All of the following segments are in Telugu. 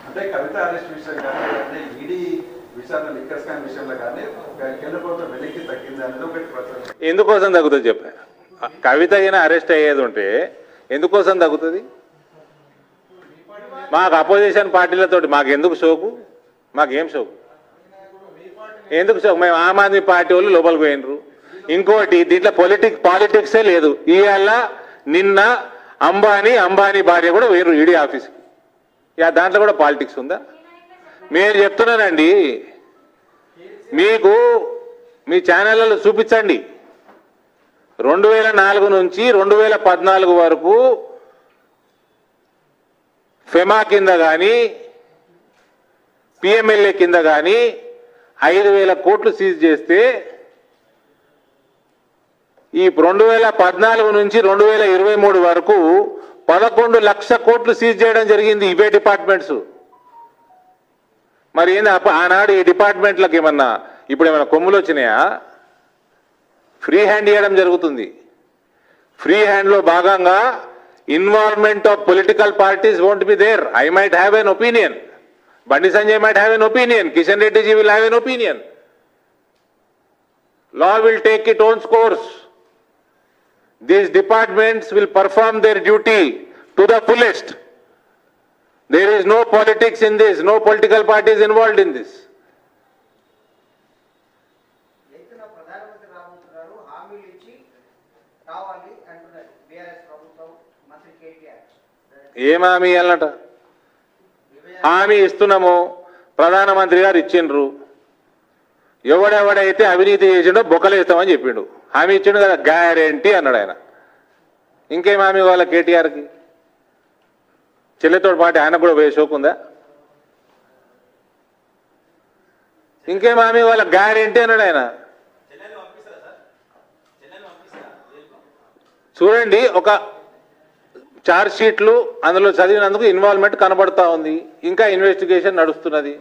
అంటే కవిత అరెస్ట్ విషయం కానీ అంటే ఈడీ విచారణ లిక్కర్ స్కామ్ విషయంలో కానీ కేంద్ర ప్రభుత్వం వెనక్కి తగ్గింది అనేది ఒకటి ప్రచారం. ఎందుకోసం తగ్గుతుంది చెప్పా? కవిత అయినా అరెస్ట్ అయ్యేది ఉంటే ఎందుకోసం తగ్గుతుంది? మాకు అపోజిషన్ పార్టీలతో మాకు ఎందుకు షోకు? మాకేం షోకు? ఎందుకు షోకు? మేము ఆమ్ ఆద్మీ పార్టీ వాళ్ళు లోపలికి పోయినరు. ఇంకోటి దీంట్లో పాలిటిక్సే లేదు. ఇవాళ నిన్న అంబానీ భార్య కూడా పోయినరు ఈడీ ఆఫీస్కి. దాంట్లో కూడా పాలిటిక్స్ ఉందా? మీరు చెప్తున్నానండి, మీకు మీ ఛానళ్ళలో చూపించండి. 2004 నుంచి 2014 వరకు ఫెమా కింద కానీ పిఎంఎల్ఏ కింద కానీ 5,000 కోట్లు సీజ్ చేస్తే ఈ 2014 నుంచి 2023 వరకు 11 లక్షల కోట్లు సీజ్ చేయడం జరిగింది ఇవే డిపార్ట్మెంట్స్. మరి ఏంది ఆనాడు ఈ డిపార్ట్మెంట్లకు ఏమన్నా ఇప్పుడు ఏమైనా కొమ్ములు వచ్చినాయా? ఫ్రీ హ్యాండ్ ఇవ్వడం జరుగుతుంది. ఫ్రీ హ్యాండ్లో భాగంగా involvement of political parties won't be there. I might have an opinion, Bandi Sanjay might have an opinion, Kishan Reddy ji will have an opinion. Law will take its own course. These departments will perform their duty to the fullest. There is no politics in this, no political parties involved in this. ఏం హామీ ఇవ్వాలట? హామీ ఇస్తున్నాము, ప్రధానమంత్రి గారు ఇచ్చిండ్రు. ఎవడెవడైతే అవినీతి చేసిండో బొక్కలేస్తామని చెప్పిండు. హామీ ఇచ్చిండు కదా, గ్యారెంటీ అన్నాడు ఆయన. ఇంకేం హామీ వాళ్ళ కేటీఆర్కి? చెల్లెతో పాటు ఆయన కూడా పోయే షోకుందా? ఇంకేం హామీ వాళ్ళ గ్యారెంటీ అన్నాడు ఆయన. చూడండి, ఒక చార్జ్ షీట్లు అందులో చదివినందుకు ఇన్వాల్వ్మెంట్ కనబడతా ఉంది. ఇంకా ఇన్వెస్టిగేషన్ నడుస్తున్నది.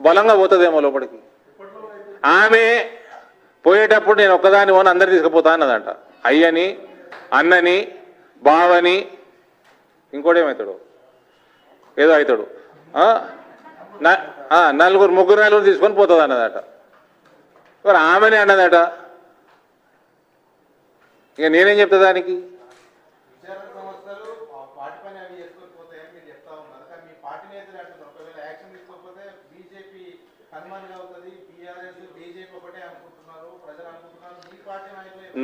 బలంగా పోతుందేమో లోపలికి. ఆమె పోయేటప్పుడు నేను ఒక్కదాని పోను అందరు తీసుకుపోతా అన్నదంట. అయ్యని, అన్నని, బావని, ఇంకోటేమవుతాడు, ఏదో అవుతాడు, ముగ్గురు తీసుకొని పోతుంది అన్నదట. మరి ఆమెనే అన్నదట. ఇక నేనేం చెప్తా దానికి?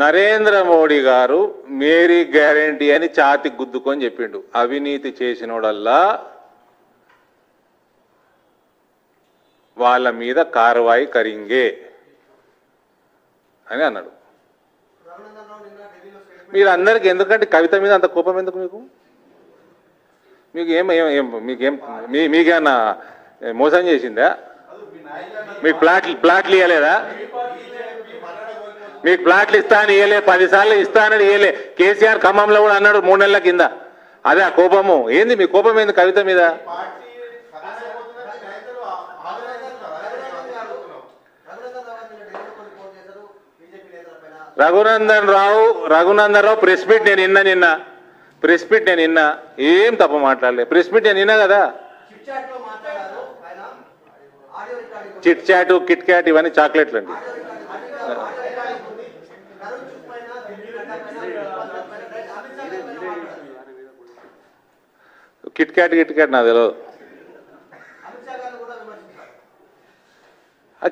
నరేంద్ర మోడీ గారు మేరీ గ్యారెంటీ అని ఛాతి గుద్దుకొని చెప్పిండు. అవినీతి చేసినోడల్లా వాళ్ళ మీద కార్వాయి కరింగే అని అన్నాడు. మీరు అందరికి ఎందుకంటే కవిత మీద అంత కోపం ఎందుకు? మీకేమన్నా మోసం చేసిందా? మీకు ప్లాట్లు ఇవ్వలేదా? మీకు ప్లాట్లు ఇస్తానని ఇవ్వలే, 10 సార్లు ఇస్తానని ఇవ్వలే. కేసీఆర్ ఖమ్మంలో కూడా అన్నాడు 3 నెలల కింద. అదే ఆ కోపము. ఏంది మీ కోపం? ఏంది కవిత మీద? రఘునందన్ రావు ప్రెస్ మీట్ నేను నిన్న ఏం తప్ప మాట్లాడలే. ప్రెస్ మీట్ నేను నిన్నా కదా. చిట్ చాటు, కిట్ క్యాట్ ఇవన్నీ చాక్లెట్లు అండి. కిట్ క్యాట్ నాకు తెలియదు.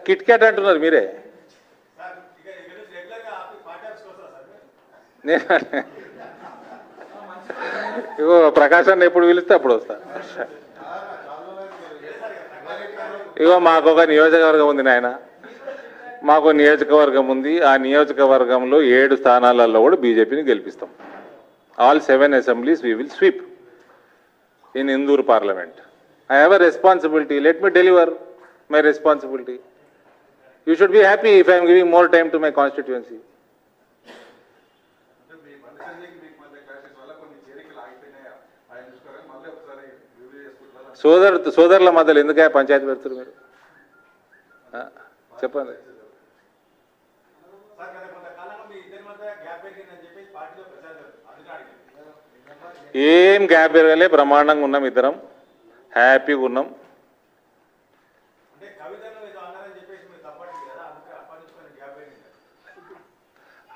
కిట్ క్యాట్ అంటున్నారు మీరే. ఇగో ప్రకాశాన్ని ఎప్పుడు పిలిస్తే అప్పుడు వస్తా. ఇగో మాకు ఒక నియోజకవర్గం ఉంది నాయన, మాకు నియోజకవర్గం ఉంది. ఆ నియోజకవర్గంలో 7 స్థానాలలో కూడా బీజేపీని గెలిపిస్తాం. All 7 assemblies we will sweep in Indore Parliament. I have a responsibility. Let me deliver my responsibility. You should be happy if I am giving more time to my constituency. సోదరుల మధ్యలో ఎందుకే పంచాయతీ పెడుతున్నారు మీరు? చెప్పండి. ఏం గ్యాప్ పెరగలే, బ్రహ్మాండంగా ఉన్నాం, ఇద్దరం హ్యాపీగా ఉన్నాం.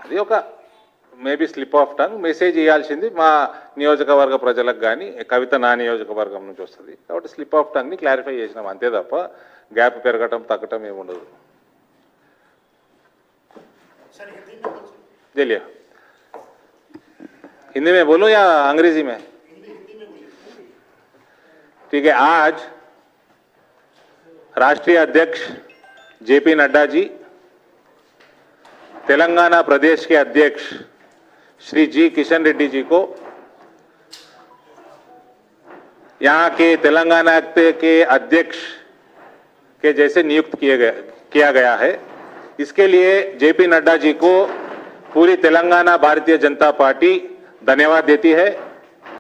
అది ఒక maybe slip of tongue. Message ఇవ్వాల్సింది మా నియోజకవర్గ ప్రజలకు, కానీ కవిత నా నియోజకవర్గం నుంచి వస్తుంది కాబట్టి స్లిప్ ఆఫ్ టంగ్ని క్లారిఫై చేసినాం అంతే తప్ప గ్యాప్ పెరగటం తగ్గటం ఏముండదు. चलिए हिंदी में बोलो या अंग्रेजी में? ठीक है. आज राष्ट्रीय अध्यक्ष जेपी नड्डा जी, तेलंगाना प्रदेश के अध्यक्ष श्री जी किशन रेड्डी जी को यहाँ के तेलंगाना के अध्यक्ष के जैसे नियुक्त किया गया है. इसके लिए जेपी नड्डा जी को पूरी तेलंगाना भारतीय जनता पार्टी धन्यवाद देती है.